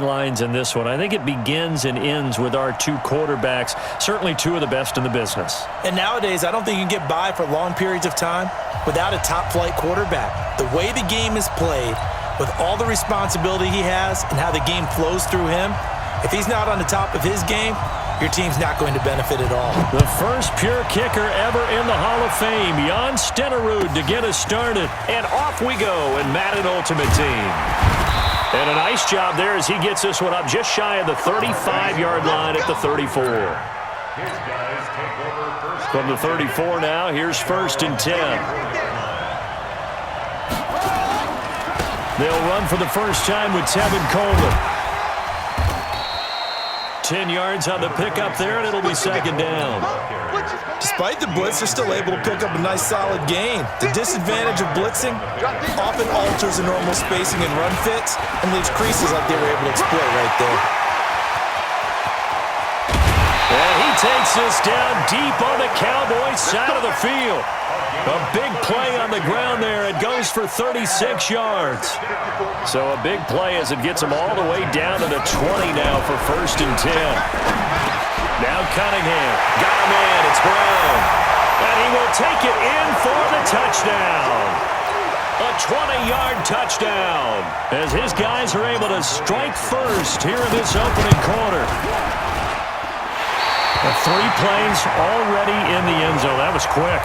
Lines in this one. I think it begins and ends with our two quarterbacks, certainly two of the best in the business. And nowadays, I don't think you can get by for long periods of time without a top-flight quarterback. The way the game is played, with all the responsibility he has and how the game flows through him, if he's not on the top of his game, your team's not going to benefit at all. The first pure kicker ever in the Hall of Fame, Jan Stenerud, to get us started. And off we go in Madden Ultimate Team. And a nice job there as he gets this one up just shy of the 35-yard line at the 34. From the 34 now, here's 1st and 10. They'll run for the first time with Tevin Coleman. 10 yards on the pickup there, and it'll be 2nd down. Despite the blitz, they're still able to pick up a nice solid gain. The disadvantage of blitzing often alters the normal spacing and run fits and leaves creases like they were able to exploit right there. And he takes this down deep on the Cowboys side of the field. A big play on the ground there. It goes for 36 yards. So a big play as it gets him all the way down to the 20 now for 1st and 10. Now Cunningham. Got him in. It's Brown. And he will take it in for the touchdown. A 20-yard touchdown as his guys are able to strike first here in this opening quarter. 3 plays already in the end zone. That was quick.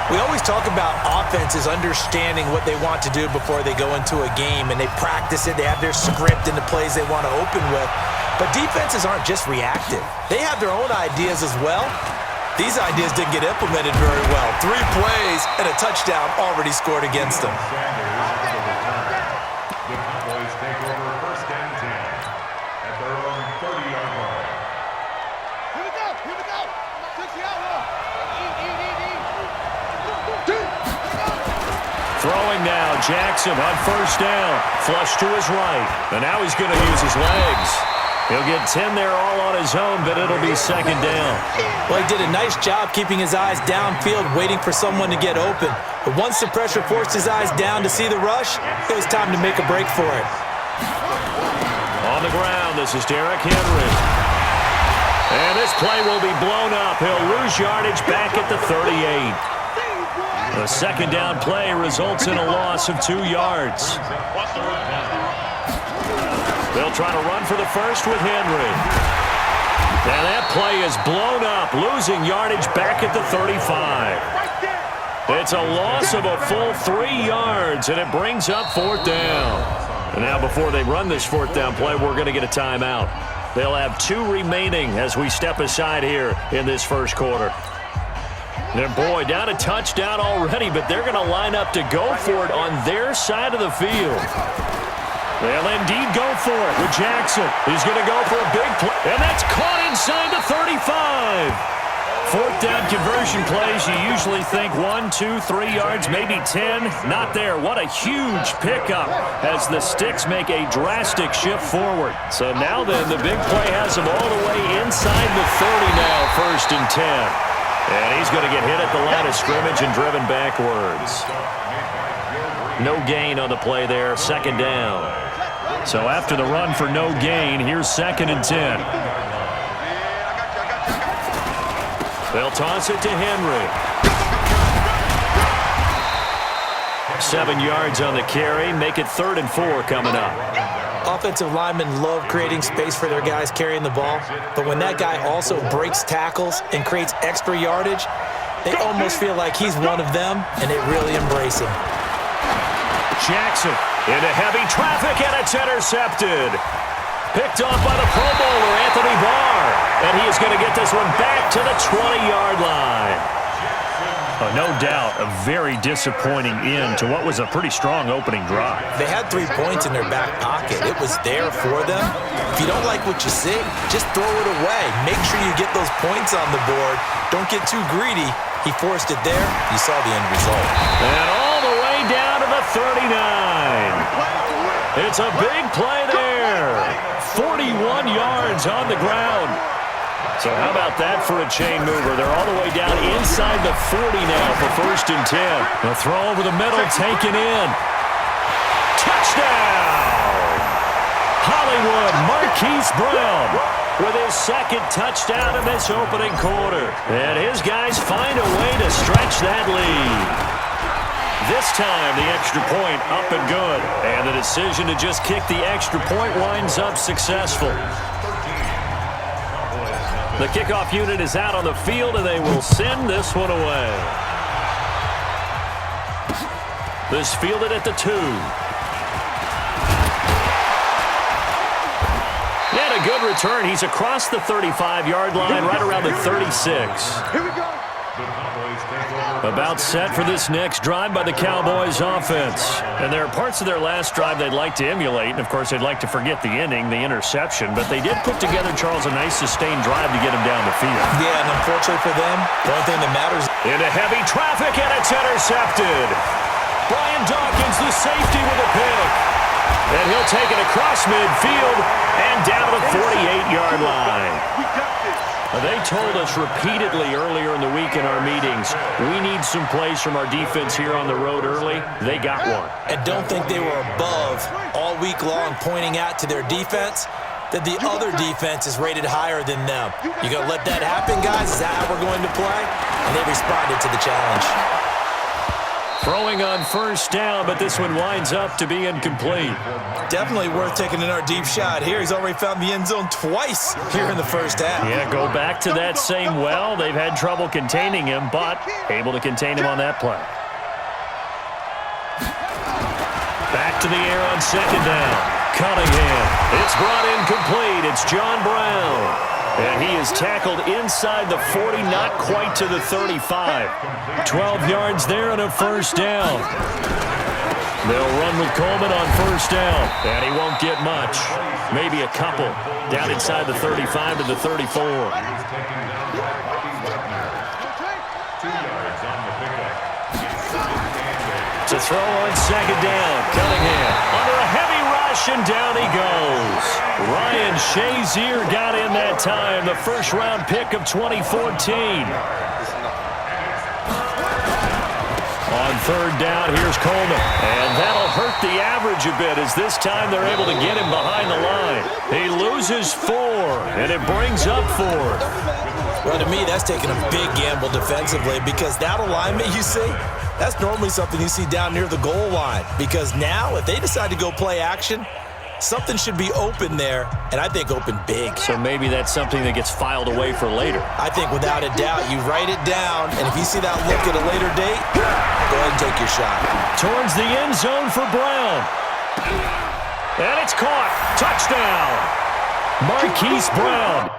We always talk about offenses understanding what they want to do before they go into a game, and they practice it. They have their script and the plays they want to open with. But defenses aren't just reactive. They have their own ideas as well. These ideas didn't get implemented very well. 3 plays and a touchdown already scored against them. Throwing now, Jackson on 1st down. Flush to his right. And now he's going to use his legs. He'll get 10 there all on his own, but it'll be 2nd down. Well, he did a nice job keeping his eyes downfield, waiting for someone to get open. But once the pressure forced his eyes down to see the rush, it was time to make a break for it. On the ground, this is Derrick Henry. And this play will be blown up. He'll lose yardage back at the 38. The 2nd down play results in a loss of 2 yards. They'll try to run for the first with Henry. And that play is blown up, losing yardage back at the 35. It's a loss of a full 3 yards, and it brings up 4th down. And now before they run this 4th down play, we're going to get a timeout. They'll have 2 remaining as we step aside here in this first quarter. And boy, down a touchdown already, but they're going to line up to go for it on their side of the field. They'll indeed go for it with Jackson. He's going to go for a big play, and that's caught inside the 35. 4th down conversion plays, you usually think 1, 2, 3 yards, maybe 10. Not there. What a huge pickup as the Sticks make a drastic shift forward. So now then, the big play has him all the way inside the 30 now, 1st and 10. And he's going to get hit at the line of scrimmage and driven backwards. No gain on the play there, 2nd down. So after the run for no gain, here's 2nd and 10. They'll toss it to Henry. 7 yards on the carry. Make it 3rd and 4 coming up. Offensive linemen love creating space for their guys carrying the ball, but when that guy also breaks tackles and creates extra yardage, they almost feel like he's one of them, and they really embrace him. Jackson into heavy traffic, and it's intercepted. Picked off by the Pro Bowler, Anthony Barr, and he is going to get this one back to the 20-yard line. No doubt, a very disappointing end to what was a pretty strong opening drive. They had 3 points in their back pocket. It was there for them. If you don't like what you see, just throw it away. Make sure you get those points on the board. Don't get too greedy. He forced it there. You saw the end result. And all the way down to the 39. It's a big play there. 41 yards on the ground. So how about that for a chain mover? They're all the way down inside the 40 now for 1st and 10. The throw over the middle taken in. Touchdown! Hollywood Marquise Brown with his second touchdown in this opening quarter. And his guys find a way to stretch that lead. This time, the extra point up and good. And the decision to just kick the extra point winds up successful. The kickoff unit is out on the field, and they will send this one away. This fielded at the 2. And a good return. He's across the 35-yard line, right around the 36. Here we go. About set for this next drive by the Cowboys offense. And there are parts of their last drive they'd like to emulate. And, of course, they'd like to forget the ending, the interception. But they did put together, Charles, a nice sustained drive to get him down the field. Yeah, and unfortunately for them, the only thing that matters. Into heavy traffic, and it's intercepted. Brian Dawkins, the safety, with a pick. And he'll take it across midfield and down to the 48-yard line. We got this. They told us repeatedly earlier in the week in our meetings, we need some plays from our defense here on the road early. They got one. And don't think they were above all week long pointing out to their defense that the other defense is rated higher than them. You going to let that happen, guys? Is that how we're going to play? And they responded to the challenge. Throwing on first down, but this one winds up to be incomplete. Definitely worth taking in our deep shot here. He's already found the end zone twice here in the first half. Yeah, go back to that same well. They've had trouble containing him, but able to contain him on that play. Back to the air on second down. Cunningham. It's brought in complete. It's John Brown. And he is tackled inside the 40, not quite to the 35. 12 yards there and a first down. They'll run with Coleman on first down, and he won't get much. Maybe a couple down inside the 35 to the 34. To throw on second down, Cunningham under a heavy rush, and down he goes. Ryan Shazier got in that time, the first-round pick of 2014. On third down, here's Coleman. And that'll hurt the average a bit as this time they're able to get him behind the line. He loses 4, and it brings up 4. Well, to me, that's taking a big gamble defensively because that alignment you see, that's normally something you see down near the goal line. Because now, if they decide to go play action, something should be open there, and I think open big. So maybe that's something that gets filed away for later. I think without a doubt, you write it down, and if you see that look at a later date, go ahead and take your shot. Towards the end zone for Brown. And it's caught. Touchdown. Marquise Brown.